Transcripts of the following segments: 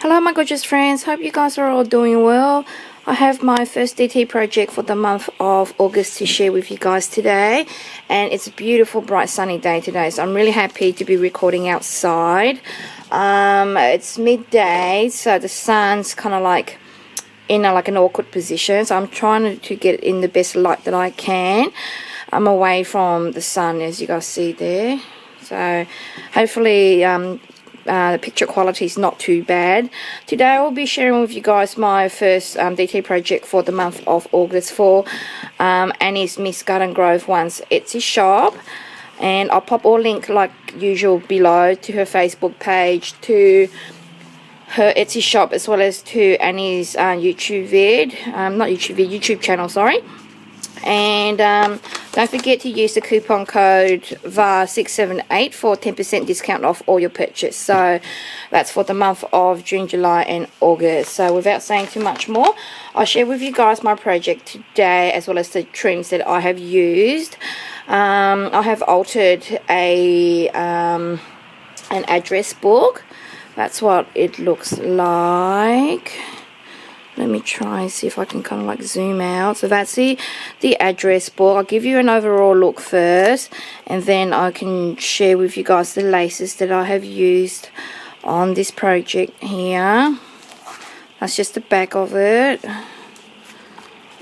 Hello my gorgeous friends, hope you guys are all doing well. I have my first DT project for the month of August to share with you guys today, and it's a beautiful bright sunny day today, so I'm really happy to be recording outside. It's midday, so the sun's kind of like in like an awkward position, so I'm trying to get in the best light that I can. I'm away from the sun, as you guys see there, so hopefully the picture quality is not too bad. Today I will be sharing with you guys my first DT project for the month of August for Annie's msgardengrove1's Etsy shop, and I'll pop all link like usual below to her Facebook page, to her Etsy shop, as well as to Annie's YouTube channel, sorry. And don't forget to use the coupon code VAR678 for 10% discount off all your purchase. So that's for the month of June, July and August. So without saying too much more, I'll share with you guys my project today, as well as the trims that I have used. I have altered an address book. That's what it looks like. Let me try and see if I can kind of like zoom out. So that's the address book. I'll give you an overall look first, and then I can share with you guys the laces that I have used on this project here. That's just the back of it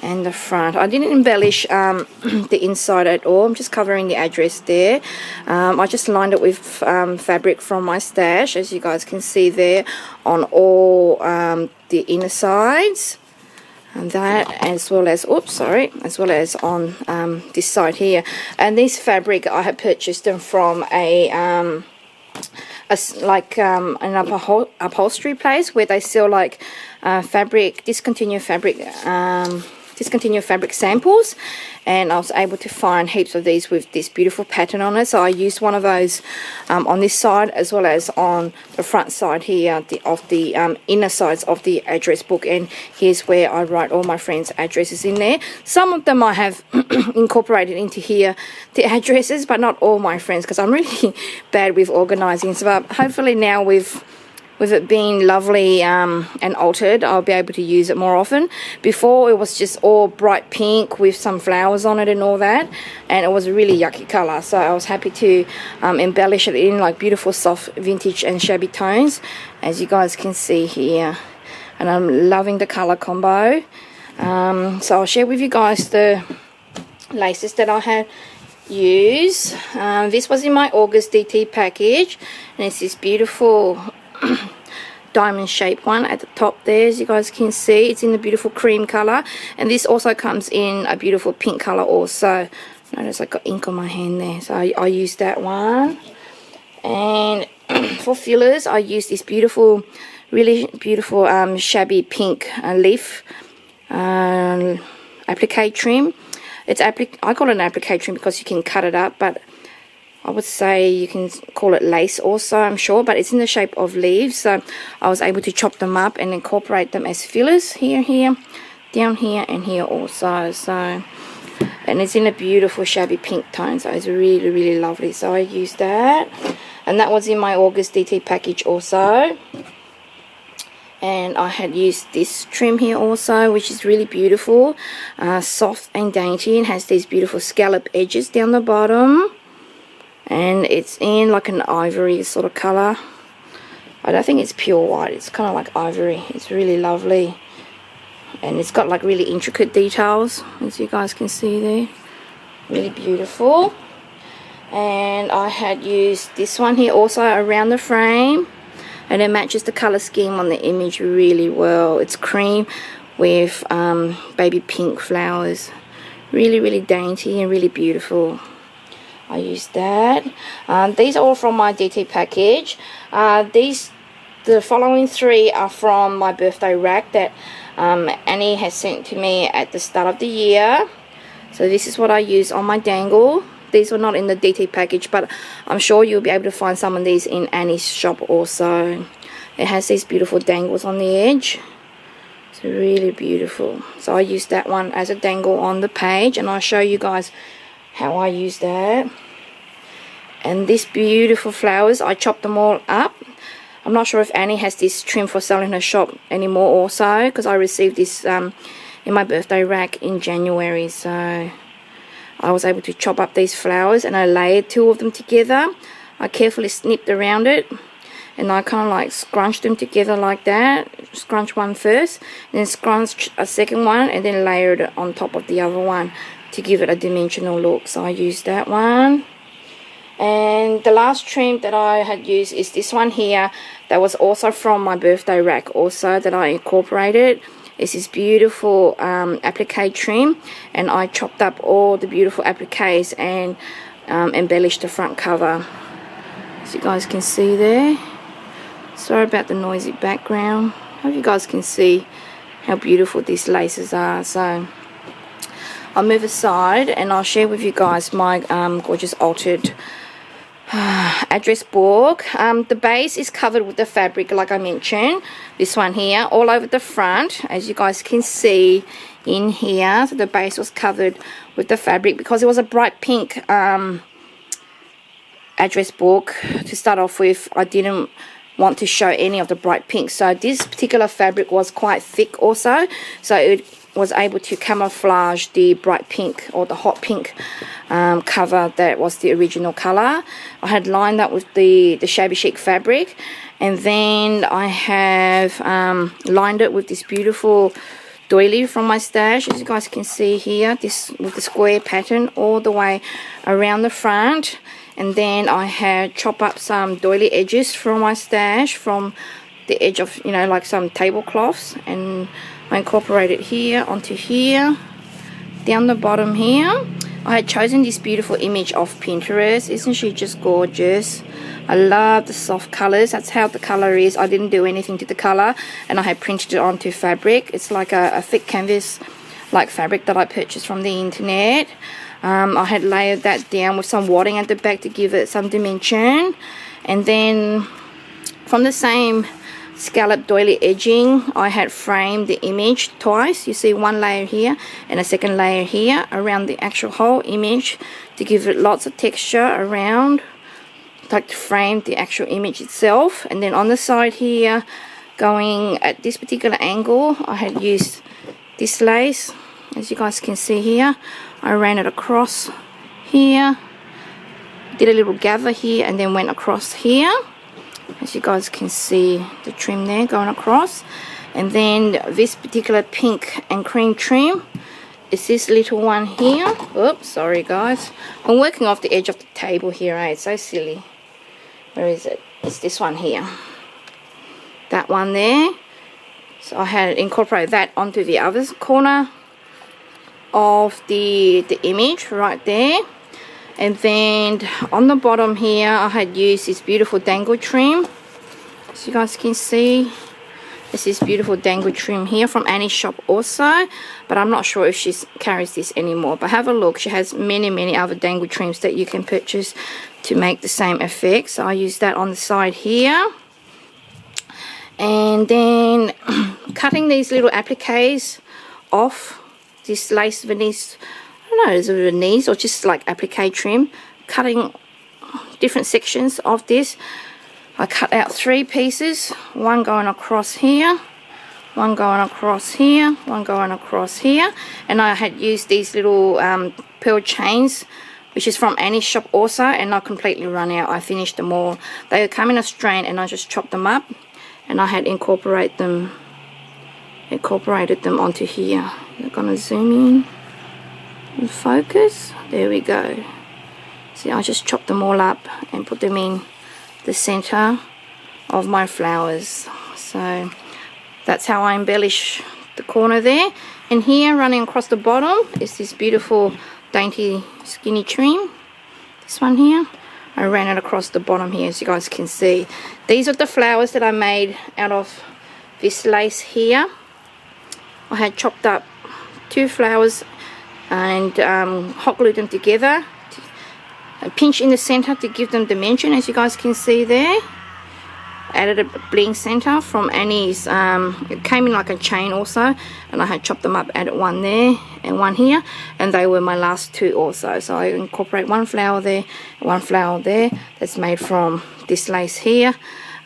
and the front. I didn't embellish the inside at all. I'm just covering the address there. I just lined it with fabric from my stash, as you guys can see there, on all the inner sides, and that, as well as as well as on this side here. And this fabric I have purchased them from an upholstery place where they sell like discontinued fabric samples, and I was able to find heaps of these with this beautiful pattern on it. So I used one of those on this side, as well as on the front side here of the inner sides of the address book. And here's where I write all my friends' addresses in there. Some of them I have incorporated into here, the addresses, but not all my friends, because I'm really bad with organizing. So hopefully now with it being lovely and altered, I'll be able to use it more often. Before, it was just all bright pink with some flowers on it and all that, and it was a really yucky color. So I was happy to embellish it in like beautiful soft vintage and shabby tones, as you guys can see here. And I'm loving the color combo. So I'll share with you guys the laces that I had used. This was in my August DT package, and it's this beautiful diamond shaped one at the top there, as you guys can see. It's in the beautiful cream color, and this also comes in a beautiful pink color also. Notice I got ink on my hand there, so I used that one. And for fillers, I used this beautiful, really beautiful shabby pink leaf applique trim. I call it an applique trim because you can cut it up, but I would say you can call it lace also, I'm sure, but it's in the shape of leaves. So I was able to chop them up and incorporate them as fillers here, down here, and here also. So, and it's in a beautiful shabby pink tone, so it's really, really lovely. So I used that, and that was in my August DT package also. And I had used this trim here also, which is really beautiful, soft and dainty, and has these beautiful scallop edges down the bottom. And it's in like an ivory sort of color. I don't think it's pure white, it's kind of like ivory. It's really lovely, and it's got like really intricate details, as you guys can see there. Really beautiful. And I had used this one here also around the frame, and it matches the color scheme on the image really well. It's cream with baby pink flowers. Really, really dainty and really beautiful. I used that. These are all from my DT package. The following three are from my birthday rack that Annie has sent to me at the start of the year. So this is what I use on my dangle. These were not in the DT package, but I'm sure you'll be able to find some of these in Annie's shop also. It has these beautiful dangles on the edge. It's really beautiful. So I used that one as a dangle on the page, and I'll show you guys how I use that. And these beautiful flowers, I chopped them all up. I'm not sure if Annie has this trim for sale in her shop anymore also, because I received this in my birthday rack in January. So I was able to chop up these flowers and I layered 2 of them together. I carefully snipped around it and I kind of like scrunched them together like that. Scrunch one first, then scrunch a second one, and then layered it on top of the other one to give it a dimensional look. So I used that one. And the last trim that I had used is this one here, that was also from my birthday rack also, that I incorporated. It's this beautiful applique trim, and I chopped up all the beautiful appliques and embellished the front cover, as you guys can see there. Sorry about the noisy background. Hope you guys can see how beautiful these laces are. So I'll move aside and I'll share with you guys my gorgeous altered address book. The base is covered with the fabric, like I mentioned, this one here, all over the front, as you guys can see in here. So the base was covered with the fabric because it was a bright pink address book to start off with. I didn't want to show any of the bright pink, so this particular fabric was quite thick also, so it was able to camouflage the bright pink or the hot pink cover that was the original color. I had lined that with the shabby chic fabric, and then I have lined it with this beautiful doily from my stash, as you guys can see here, this with the square pattern all the way around the front. And then I had chopped up some doily edges from my stash, from the edge of, you know, like some tablecloths, and I incorporated here onto here, down the bottom here. I had chosen this beautiful image off Pinterest. Isn't she just gorgeous? I love the soft colors. That's how the color is. I didn't do anything to the color, and I had printed it onto fabric. It's like a thick canvas like fabric that I purchased from the internet. I had layered that down with some wadding at the back to give it some dimension, and then from the same scallop doily edging I had framed the image twice. You see one layer here and a second layer here around the actual whole image to give it lots of texture around, like to frame the actual image itself. And then on the side here, going at this particular angle, I had used this lace, as you guys can see here. I ran it across here, did a little gather here, and then went across here, as you guys can see the trim there going across. And then this particular pink and cream trim is this little one here. Oops, sorry guys, I'm working off the edge of the table here, eh? It's so silly. Where is it? It's this one here, that one there. So I had incorporated that onto the other corner of the image right there. And then on the bottom here I had used this beautiful dangle trim, as you guys can see. This is beautiful dangle trim here from Annie's shop also, but I'm not sure if she carries this anymore. But have a look, she has many other dangle trims that you can purchase to make the same effect. So I used that on the side here. And then cutting these little appliques off this lace Venice, I don't know, is it Venice or just like applique trim, cutting different sections of this. I cut out 3 pieces, one going across here, one going across here, one going across here, and I had used these little pearl chains, which is from Annie's shop also, and I completely run out. I finished them all. They come in a strain and I just chopped them up, and I had incorporated them onto here. I'm gonna zoom in and focus. There we go. See, I just chopped them all up and put them in the center of my flowers. So that's how I embellish the corner there. And here, running across the bottom, is this beautiful dainty skinny trim. This one here, I ran it across the bottom here, as you guys can see. These are the flowers that I made out of this lace here. I had chopped up 2 flowers and hot glued them together, pinch in the center to give them dimension, as you guys can see there. Added a bling center from Annie's, it came in like a chain also, and I had chopped them up, added one there and one here, and they were my last 2 also. So I incorporate one flower there, one flower there, that's made from this lace here.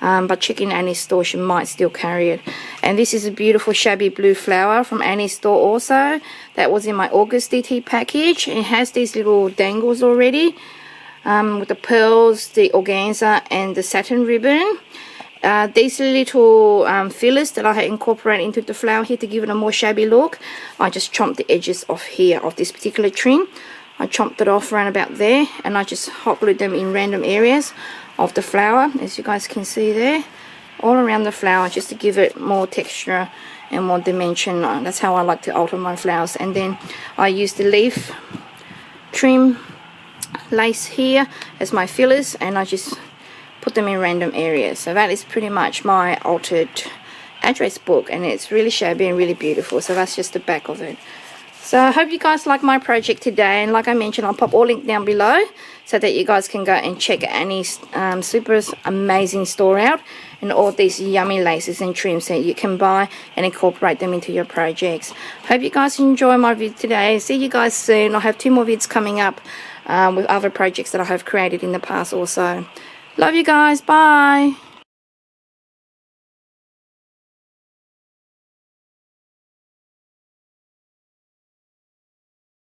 but check in Annie's store, she might still carry it. And this is a beautiful shabby blue flower from Annie's store also. That was in my August DT package. It has these little dangles already, with the pearls, the organza and the satin ribbon. These little fillers that I had incorporated into the flower here to give it a more shabby look, I just chomped the edges off here of this particular trim. I chomped it off around about there, and I just hot glued them in random areas of the flower, as you guys can see there, all around the flower, just to give it more texture and more dimension. That's how I like to alter my flowers. And then I use the leaf trim lace here as my fillers, and I just put them in random areas. So that is pretty much my altered address book, and it's really shabby and really beautiful. So that's just the back of it. So I hope you guys like my project today, and like I mentioned, I'll pop all link down below so that you guys can go and check Annie's super amazing store out, and all these yummy laces and trims that you can buy and incorporate them into your projects. Hope you guys enjoy my video today. See you guys soon. I have 2 more vids coming up with other projects that I have created in the past also. Love you guys. Bye.